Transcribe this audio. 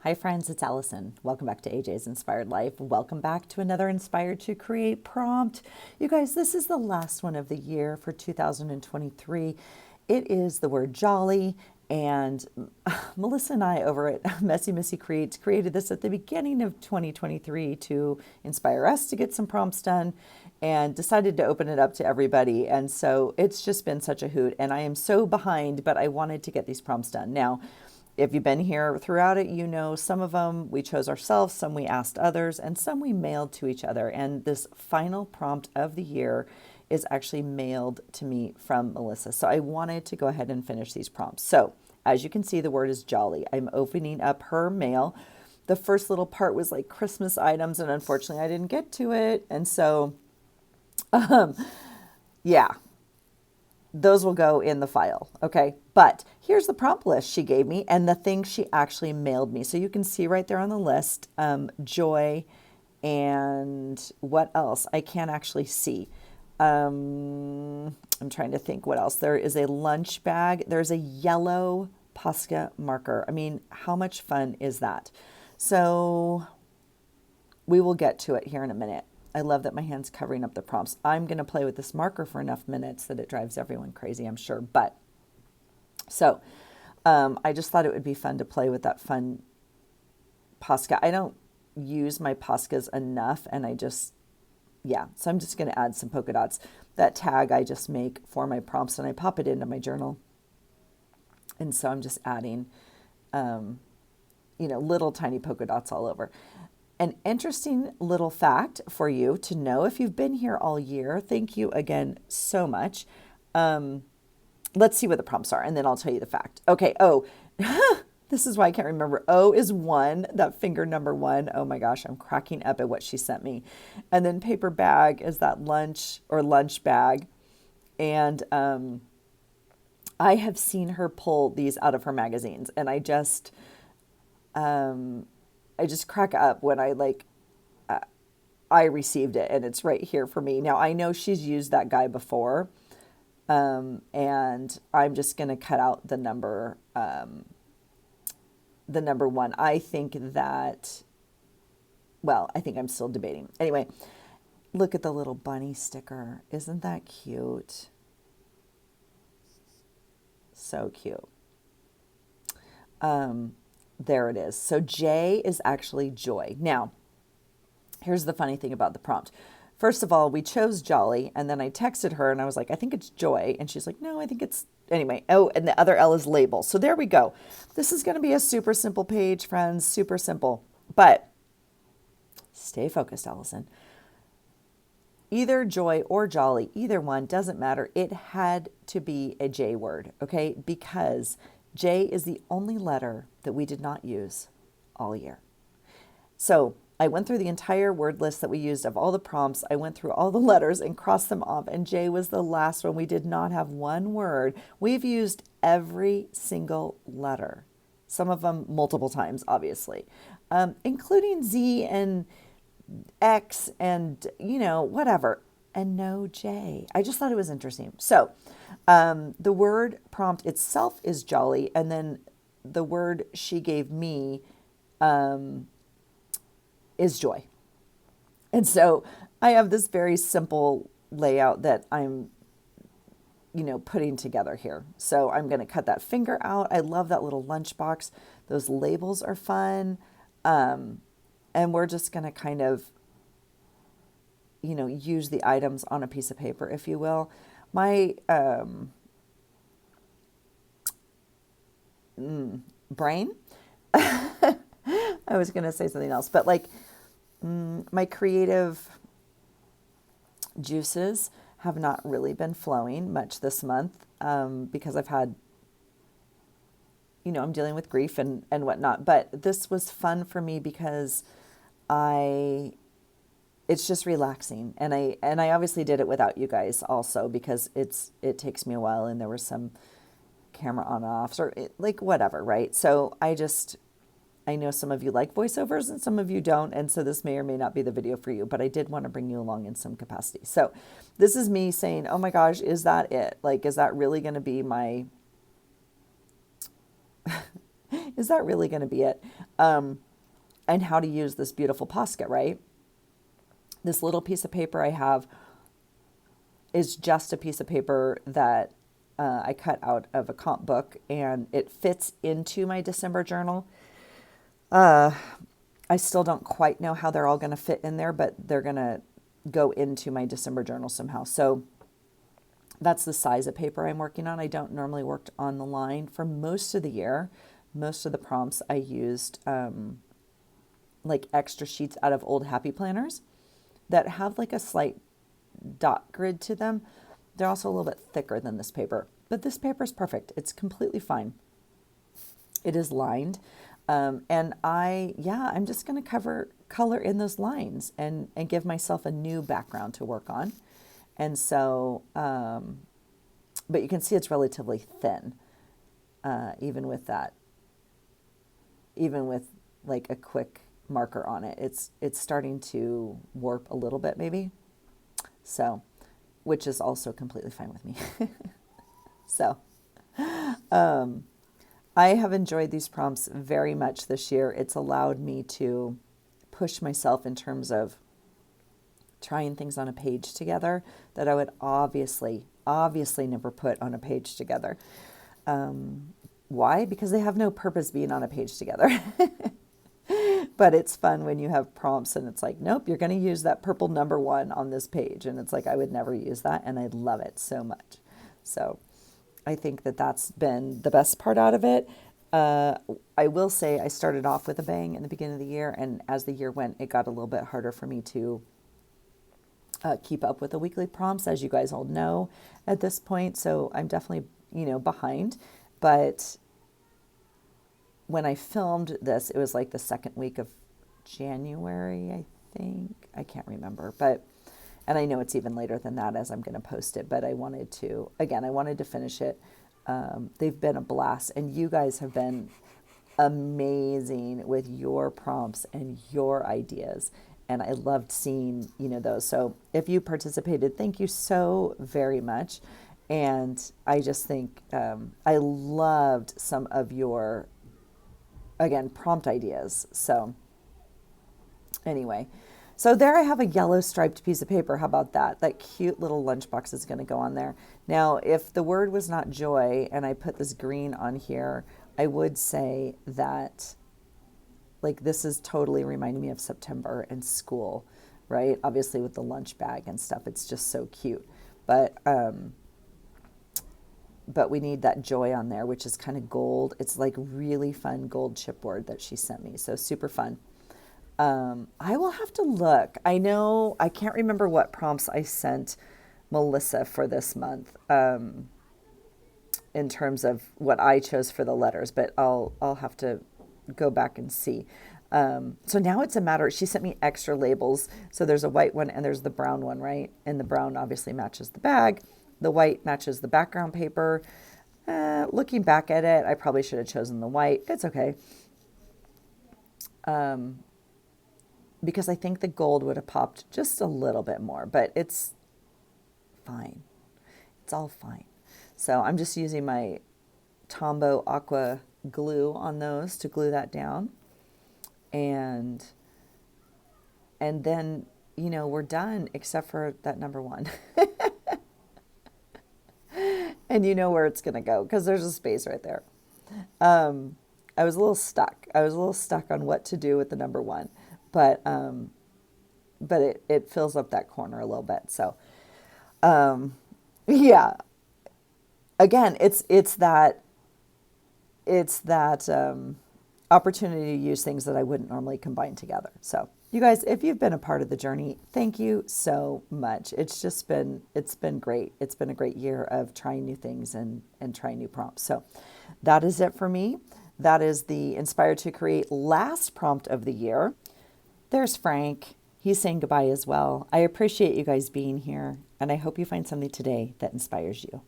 Hi friends, it's Allison. Welcome back to AJ's Inspired Life. Welcome back to another Inspired to Create prompt. You guys, this is the last one of the year for 2023. It is the word jolly, and Melissa and I over at Messy Missy Creates created this at the beginning of 2023 to inspire us to get some prompts done and decided to open it up to everybody. And so it's just been such a hoot, and I am so behind, but I wanted to get these prompts done. Now, if you've been here throughout it, you know some of them we chose ourselves, some we asked others, and some we mailed to each other. And this final prompt of the year is actually mailed to me from Melissa. So I wanted to go ahead and finish these prompts. So as you can see, the word is jolly. I'm opening up her mail. The first little part was like Christmas items, and unfortunately I didn't get to it. And so, yeah, those will go in the file. Okay. But here's the prompt list she gave me and the things she actually mailed me. So you can see right there on the list, joy and what else? I can't actually see. I'm trying to think what else. There is a lunch bag. There's a yellow Posca marker. I mean, how much fun is that? So we will get to it here in a minute. I love that my hand's covering up the prompts. I'm going to play with this marker for enough minutes that it drives everyone crazy, I'm sure. But so I just thought it would be fun to play with that fun Posca. I don't use my Poscas enough, and yeah, so I'm just going to add some polka dots. That tag I just make for my prompts, and I pop it into my journal. And so I'm just adding, little tiny polka dots all over. An interesting little fact for you to know if you've been here all year. Thank you again so much. Let's see what the prompts are, and then I'll tell you the fact. Okay. Oh, this is why I can't remember. O is one, that finger number one. Oh my gosh, I'm cracking up at what she sent me. And then paper bag is that lunch bag. And I have seen her pull these out of her magazines, and I just crack up when I received it and it's right here for me. Now I know she's used that guy before, and I'm just going to cut out the number one. I think I'm still debating. Anyway, look at the little bunny sticker. Isn't that cute? So cute. There it is. So J is actually joy. Now, here's the funny thing about the prompt. First of all, we chose jolly, and then I texted her and I was like, I think it's joy. And she's like, no, I think it's, anyway. Oh, and the other L is label. So there we go. This is going to be a super simple page, friends, super simple. But stay focused, Allison. Either joy or jolly, either one, doesn't matter. It had to be a J word, okay? Because J is the only letter that we did not use all year. So I went through the entire word list that we used of all the prompts. I went through all the letters and crossed them off, and J was the last one. We did not have one word. We've used every single letter, some of them multiple times, obviously, including Z and X and, whatever, and no J. I just thought it was interesting. So the word prompt itself is jolly, and then the word she gave me is joy. And so I have this very simple layout that I'm, putting together here. So I'm going to cut that finger out. I love that little lunchbox. Those labels are fun. And we're just going to kind of, use the items on a piece of paper, if you will. My brain, I was going to say something else, but my creative juices have not really been flowing much this month because I've had, I'm dealing with grief and whatnot. But this was fun for me because it's just relaxing. And I obviously did it without you guys also because it takes me a while, and there was some camera on off or whatever, right? So I know some of you like voiceovers and some of you don't, and so this may or may not be the video for you, but I did want to bring you along in some capacity. So this is me saying, oh my gosh, is that it? Is that really going to be my is that really going to be it? And how to use this beautiful Posca, right? This little piece of paper I have is just a piece of paper that I cut out of a comp book, and it fits into my December journal. I still don't quite know how they're all going to fit in there, but they're going to go into my December journal somehow. So that's the size of paper I'm working on. I don't normally work on the line for most of the year. Most of the prompts I used like extra sheets out of old Happy Planners that have like a slight dot grid to them. They're also a little bit thicker than this paper, but this paper is perfect. It's completely fine. It is lined. And I'm just going to color in those lines and give myself a new background to work on. And so, but you can see it's relatively thin, even with that, even with like a quick marker on it, it's starting to warp a little bit maybe. So, which is also completely fine with me. So, I have enjoyed these prompts very much this year. It's allowed me to push myself in terms of trying things on a page together that I would obviously never put on a page together. Why? Because they have no purpose being on a page together. But it's fun when you have prompts and it's like, nope, you're going to use that purple number 1 on this page. And it's like, I would never use that. And I love it so much. So I think that that's been the best part out of it. I will say I started off with a bang in the beginning of the year. And as the year went, it got a little bit harder for me to keep up with the weekly prompts, as you guys all know at this point. So I'm definitely, behind. But when I filmed this, it was like the second week of January, I think. I can't remember. And I know it's even later than that as I'm going to post it. But I wanted to finish it. They've been a blast. And you guys have been amazing with your prompts and your ideas. And I loved seeing, those. So if you participated, thank you so very much. And I just think I loved some of your, again, prompt ideas. So anyway, so there I have a yellow striped piece of paper. How about that? That cute little lunchbox is going to go on there. Now, if the word was not joy and I put this green on here, I would say that like this is totally reminding me of September and school, right? Obviously with the lunch bag and stuff, it's just so cute. But we need that joy on there, which is kind of gold. It's like really fun gold chipboard that she sent me. So super fun. I will have to look. I know I can't remember what prompts I sent Melissa for this month in terms of what I chose for the letters, but I'll have to go back and see. So now it's a matter, she sent me extra labels. So there's a white one and there's the brown one, right? And the brown obviously matches the bag. The white matches the background paper. Looking back at it, I probably should have chosen the white. It's okay. Because I think the gold would have popped just a little bit more, but it's fine. It's all fine. So I'm just using my Tombow Aqua glue on those to glue that down. And then, we're done except for that number 1. And you know where it's going to go because there's a space right there. I was a little stuck. On what to do with the number 1, but it fills up that corner a little bit. So, yeah. Again, it's that opportunity to use things that I wouldn't normally combine together. So, you guys, if you've been a part of the journey, thank you so much. It's been great. It's been a great year of trying new things and trying new prompts. So that is it for me. That is the Inspired to Create last prompt of the year. There's Frank. He's saying goodbye as well. I appreciate you guys being here, and I hope you find something today that inspires you.